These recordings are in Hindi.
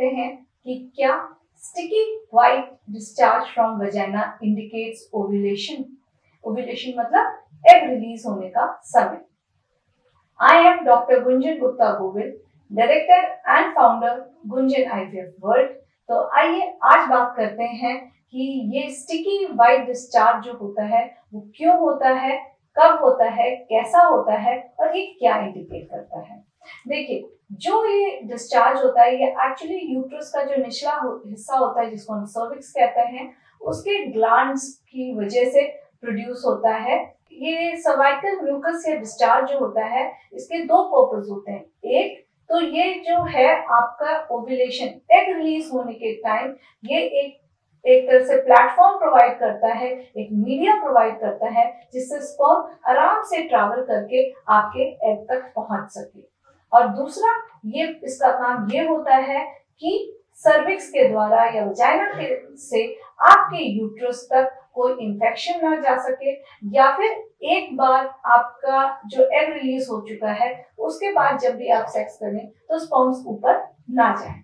करते हैं कि क्या sticky white discharge from vagina indicates ovulation. Ovulation मतलब एग रिलीज होने का समय। I am doctor Gunjan Gupta Govil, director and founder Gunjan IVF world. तो आइए आज बात करते हैं कि ये स्टिकी व्हाइट डिस्चार्ज जो होता है वो क्यों होता है, कब होता है, कैसा होता है और ये क्या इंडिकेट करता है। देखिए, जो ये डिस्चार्ज होता है ये एक्चुअली यूट्रस का जो निचला हिस्सा होता है जिसको हम सर्विक्स कहते हैं, उसके ग्लैंड्स की वजह से प्रोड्यूस होता है। ये सर्वाइकल म्यूकस या डिस्चार्ज जो होता है इसके दो पर्पस होते हैं। एक तो ये जो है आपका ओव्यूलेशन, एग रिलीज होने के टाइम ये एक तरह से प्लेटफॉर्म प्रोवाइड करता है, एक मीडिया प्रोवाइड करता है जिससे स्पर्म आराम से ट्रैवल करके आपके एग तक पहुंच सके। और दूसरा ये इसका काम ये होता है कि सर्विक्स के द्वारा या वजाइना के से आपके यूट्रस तक कोई इंफेक्शन ना जा सके, या फिर एक बार आपका जो एग रिलीज हो चुका है उसके बाद जब भी आप सेक्स करें तो स्पर्म्स ऊपर ना जाए।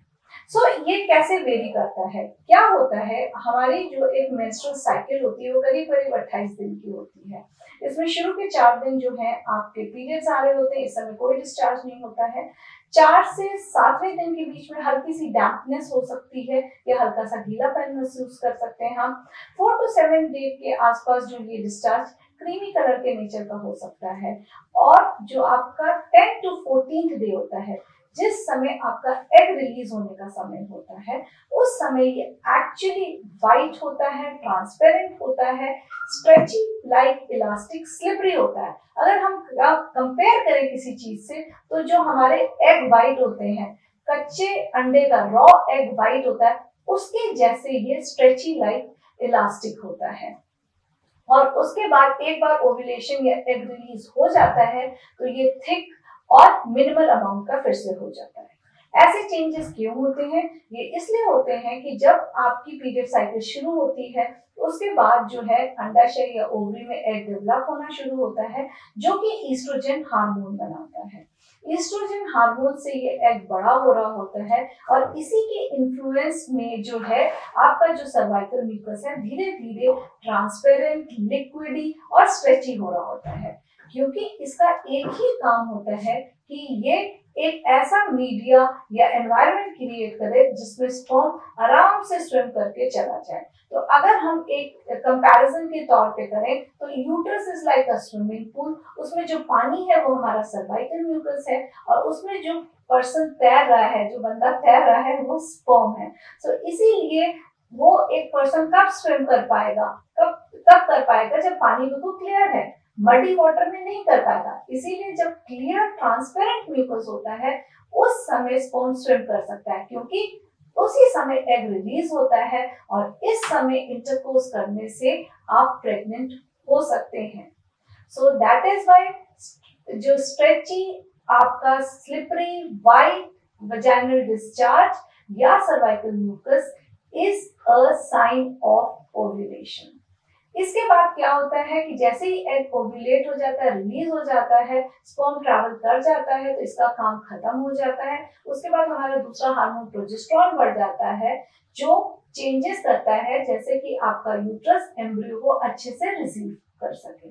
ये कैसे वेरी करता है, क्या होता है, हमारी जो एक मेंस्ट्रुअल साइकिल होती है वो करीब करीब 28 दिन की होती है। इसमें शुरू के 4 दिन जो है आपके पीरियड्स आ रहे होते हैं, इस समय कोई डिस्चार्ज नहीं होता है। 4 से 7वें दिन के बीच में हल्की सी डैम्पनेस हो सकती है या हल्का सा गीलापन महसूस कर सकते हैं हम। 4 to 7 डे के आसपास जो ये डिस्चार्ज क्रीमी कलर के नेचर का हो सकता है। और जो आपका 10 to 14th डे होता है, जिस समय आपका एग रिलीज होने का समय होता है, उस समय ये एक्चुअली वाइट होता है, ट्रांसपेरेंट होता है, स्ट्रेची लाइक इलास्टिक, स्लिपरी होता है। अगर हम कंपेयर करें किसी चीज से तो जो हमारे एग वाइट होते हैं, कच्चे अंडे का रॉ एग वाइट होता है, उसके जैसे ये स्ट्रेची लाइक इलास्टिक होता है। और उसके बाद एक बार ओव्यूलेशन या एग रिलीज हो जाता है तो ये थिक और मिनिमल अमाउंट का फिर से हो जाता है। ऐसे चेंजेस क्यों होते हैं? ये इसलिए होते हैं कि जब आपकी पीरियड साइकिल शुरू होती है उसके बाद जो है अंडाशय या ओवरी में एग डेवलप होना शुरू होता है, जो कि ईस्ट्रोजन हार्मोन बनाता है। ईस्ट्रोजन हार्मोन से ये एग बड़ा हो रहा होता है और इसी के इन्फ्लुएंस में जो है आपका जो सर्वाइकल म्यूकस है धीरे धीरे ट्रांसपेरेंट, लिक्विडी और स्ट्रेची हो रहा होता है, क्योंकि इसका एक ही काम होता है कि ये एक ऐसा मीडिया या एनवायरनमेंट क्रिएट करे जिसमें स्पर्म आराम से स्विम करके चला जाए। तो अगर हम एक कंपैरिजन के तौर पे करें तो uterus is like a swimming pool, उसमें जो पानी है वो हमारा सर्वाइकल म्यूकस है और उसमें जो पर्सन तैर रहा है, जो बंदा तैर रहा है, वो स्पर्म है। इसीलिए वो एक पर्सन कब स्विम कर पाएगा, कब कर पाएगा जब पानी बिल्कुल क्लियर है। मडी वाटर में नहीं कर पाएगा। इसीलिए जब क्लियर ट्रांसपेरेंट म्यूकस होता है उस समय स्पर्म स्विम कर सकता है, क्योंकि उसी समय एग रिलीज होता है और इस समय इंटरकोर्स करने से आप प्रेग्नेंट हो सकते हैं। सो दैट इज व्हाई जो स्ट्रेची आपका स्लिपरी वाइट वजाइनल डिस्चार्ज या cervical mucus is a sign of ovulation. इसके बाद क्या होता है कि जैसे ही एग ओव्यूलेट हो जाता है, रिलीज हो जाता है, स्पर्म ट्रैवल कर जाता है तो इसका काम खत्म हो जाता है। उसके बाद हमारा दूसरा हार्मोन प्रोजेस्टेरोन बढ़ जाता है, जो चेंजेस करता है जैसे कि आपका यूट्रस एम्ब्रियो को अच्छे से रिसीव कर सके।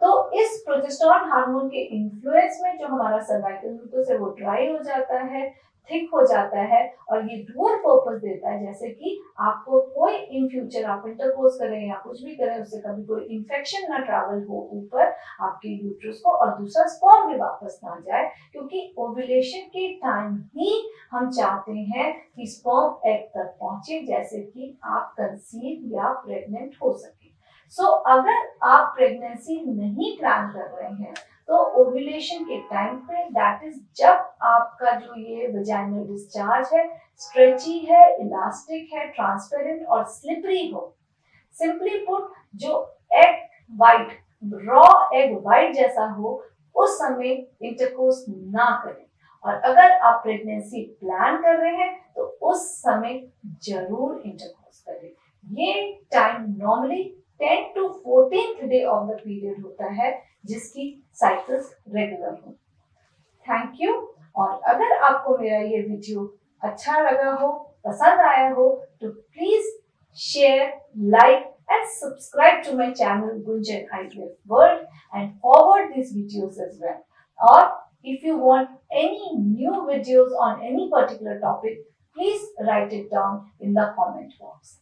तो इस प्रोजेस्टेरोन हार्मोन के इन्फ्लुएंस में जो हमारा सर्वाइकल म्यूकस है वो ड्राई हो जाता है, थिक हो जाता है और ये डुअल पर्पस देता है, जैसे कि आपको कोई इन फ्यूचर आप इंटरकोर्स करें या कुछ भी करें उससे कभी कोई इंफेक्शन ना ट्रैवल हो ऊपर आपके यूट्रस को, और दूसरा स्पर्म भी वापस ना जाए, क्योंकि ओव्यूलेशन के टाइम ही हम चाहते हैं कि स्पर्म एग तक पहुंचे, जैसे कि आप कंसीव या प्रेग्नेंट हो सके। अगर आप प्रेगनेंसी नहीं प्लान कर रहे हैं तो ओव्यूलेशन के टाइम पे, दैट इज जब आपका जो ये वजाइनल डिस्चार्ज है स्ट्रेची है, इलास्टिक है, ट्रांसपेरेंट और स्लिपरी हो, सिंपली पुट जो egg white, raw egg white जैसा हो, उस समय इंटरकोर्स ना करें। और अगर आप प्रेगनेंसी प्लान कर रहे हैं तो उस समय जरूर इंटरकोर्स करें। ये time normally 10 to 14th day of the period होता है जिसकी साइकिल्स रेगुलर हो। Thank you. और अगर आपको मेरा ये वीडियो अच्छा लगा हो, पसंद आया हो तो please share, like and subscribe to my channel Gunjan IVF World and forward these videos as well. Or if you want any new videos on any particular topic, please write it down in the comment box.